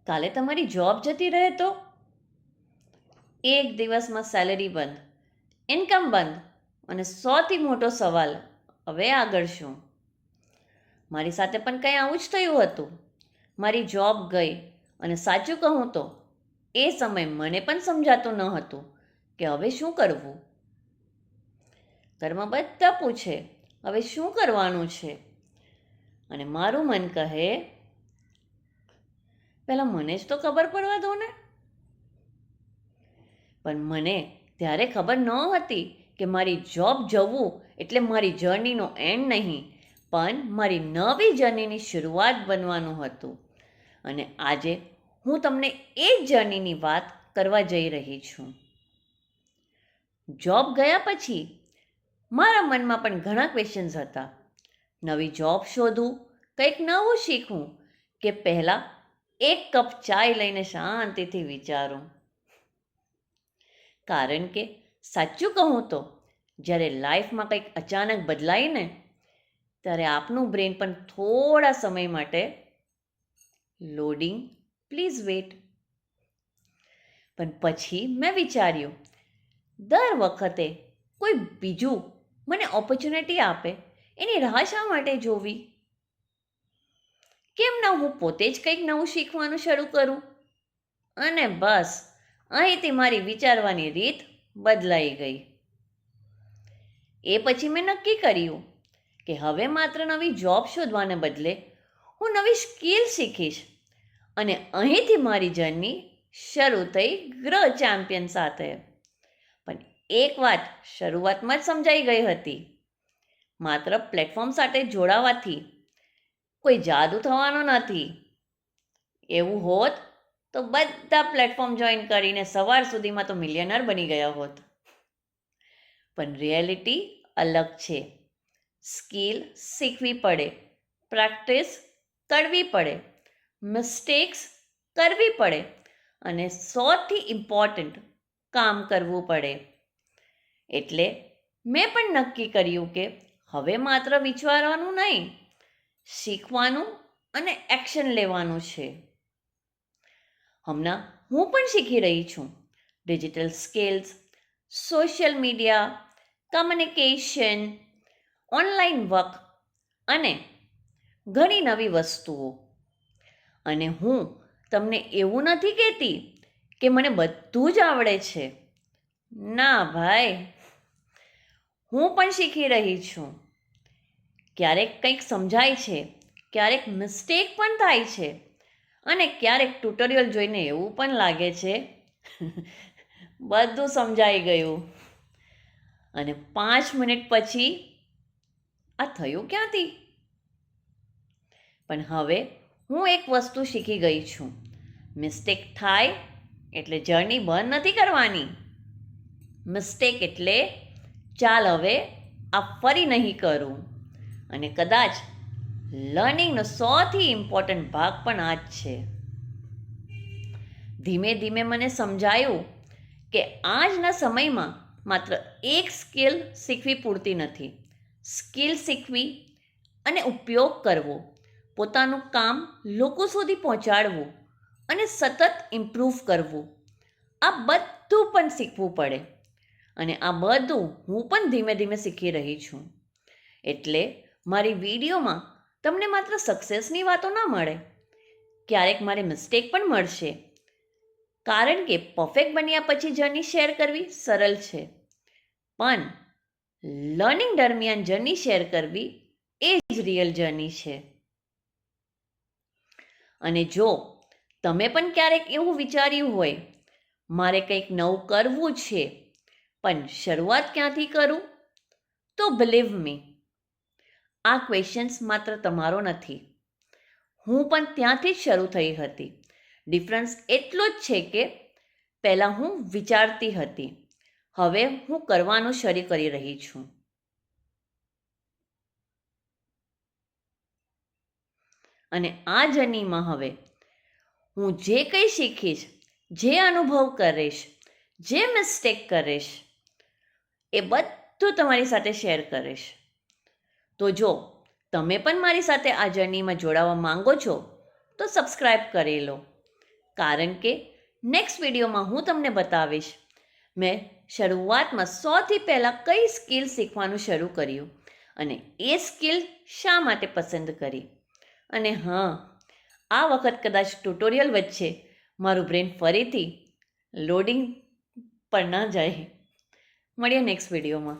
કાલે તમારી જોબ જતી રહે તો? એક દિવસમાં સેલેરી બંધ, ઇન્કમ બંધ અને સૌથી મોટો સવાલ, હવે આગળ શું? મારી સાથે પણ કંઈ આવું જ થયું હતું. મારી જોબ ગઈ અને સાચું કહું તો એ સમય મને પણ સમજાતું ન હતું કે હવે શું કરવું. ઘરમાં બધા પૂછે હવે શું કરવાનું છે, અને મારું મન કહે પહેલાં મને જ તો ખબર પડવા દો ને. પણ મને ત્યારે ખબર નહોતી કે મારી જોબ જવું એટલે મારી જર્નીનો એન્ડ નહીં, પણ મારી નવી જર્નીની શરૂઆત બનવાનું હતું. અને આજે હું તમને એ જ જર્નીની વાત કરવા જઈ રહી છું. જોબ ગયા પછી મારા મનમાં પણ ઘણા ક્વેશ્ચન્સ હતા. નવી જોબ શોધું, કંઈક નવું શીખવું, કે પહેલાં એક કપ ચાય લઈને શાંતિથી વિચારું. કારણ કે સાચું કહું તો જ્યારે લાઈફમાં કંઈક અચાનક બદલાય ને, ત્યારે આપનું બ્રેન પણ થોડા સમય માટે લોડિંગ, પ્લીઝ વેટ. પણ પછી મેં વિચાર્યું, દર વખતે કોઈ બીજું મને ઓપોર્ચ્યુનિટી આપે એની રાહ શા માટે જોવી? કેમ ના હું પોતે જ કંઈક નવું શીખવાનું શરૂ કરું? અને બસ અહીંથી મારી વિચારવાની રીત બદલાઈ ગઈ. એ પછી મેં નક્કી કર્યું કે હવે માત્ર નવી જોબ શોધવાને બદલે હું નવી સ્કિલ શીખીશ. અને અહીંથી મારી જર્ની શરૂ થઈ ગ્રો ચેમ્પિયન સાથે. પણ એક વાત શરૂઆતમાં જ સમજાઈ ગઈ હતી, માત્ર પ્લેટફોર્મ સાથે જોડાવાથી કોઈ જાદુ થવાનો નથી. એવું હોત તો બધા પ્લેટફોર્મ જોઈન કરીને સવાર સુધીમાં તો મિલિયનર બની ગયા હોત. પણ રિયાલિટી અલગ છે. સ્કિલ શીખવી પડે, પ્રેક્ટિસ કરવી પડે, મિસ્ટેક્સ કરવી પડે અને સૌથી ઇમ્પોર્ટન્ટ કામ કરવું પડે. એટલે મેં પણ નક્કી કર્યું કે હવે માત્ર વિચારવાનું નહીં, શીખવાનું અને એક્શન લેવાનું છે. હમણાં હું પણ શીખી રહી છું digital skills, social media, communication, online work અને ઘણી નવી વસ્તુઓ. અને હું તમને એવું નથી કહેતી કે મને બધું જ આવડે છે. ના ભાઈ, હું પણ શીખી રહી છું. ક્યારેક કંઈક સમજાય છે, ક્યારેક મિસ્ટેક પણ થાય છે, અને ક્યારેક ટ્યુટોરિયલ જોઈને એવું પણ લાગે છે બધું સમજાઈ ગયું. અને 5 મિનિટ પછી આ થયું ક્યાંથી? પણ હવે હું એક વસ્તુ શીખી ગઈ છું, મિસ્ટેક થાય એટલે જર્ની બંધ નથી કરવાની. મિસ્ટેક એટલે ચાલ હવે આ ફરી નહીં કરું. અને કદાચ લર્નિંગનો સૌથી ઇમ્પોર્ટન્ટ ભાગ પણ આ જ છે. ધીમે ધીમે મને સમજાયું કે આજના સમયમાં માત્ર એક સ્કિલ શીખવી પૂરતી નથી. સ્કિલ શીખવી અને ઉપયોગ કરવો, પોતાનું કામ લોકો સુધી પહોંચાડવું અને સતત ઇમ્પ્રૂવ કરવું, આ બધું પણ શીખવું પડે. અને આ બધું હું પણ ધીમે ધીમે શીખી રહી છું. એટલે મારી વિડીયોમાં તમને માત્ર સક્સેસની વાતો ના મળે, ક્યારેક મારી મિસ્ટેક પણ મળશે. કારણ કે પરફેક્ટ બન્યા પછી જર્ની શેર કરવી સરળ છે, પણ લર્નિંગ દરમિયાન જર્ની શેર કરવી એ જ રિયલ જર્ની છે. અને જો તમે પણ ક્યારેક એવું વિચાર્યું હોય, મારે કંઈક નવું કરવું છે પણ શરૂઆત ક્યાંથી કરું, તો બિલીવ મી, આ ક્વેશ્ચન્સ માત્ર તમારો નથી. હું પણ ત્યાંથી જ શરૂ થઈ હતી. ડિફરન્સ એટલો જ છે કે પહેલાં હું વિચારતી હતી, હવે હું કરવાનું શરૂ કરી રહી છું. અને આ જર્નીમાં હવે હું જે કંઈ શીખીશ, જે અનુભવ કરીશ, જે મિસ્ટેક કરીશ, એ બધું તમારી સાથે શેર કરીશ. તો જો તમે પણ મારી સાથે આ જર્નીમાં જોડાવા માંગો છો તો સબસ્ક્રાઈબ કરી લો. કારણ કે નેક્સ્ટ વિડીયોમાં હું તમને બતાવીશ મેં શરૂઆતમાં સૌથી પહેલાં કઈ સ્કિલ શીખવાનું શરૂ કર્યું અને એ સ્કિલ શા માટે પસંદ કરી. અને હા, આ વખત કદાચ ટ્યુટોરિયલ વચ્ચે મારું બ્રેન ફરીથી લોડિંગ પર ના જાય. મળીએ નેક્સ્ટ વિડીયોમાં.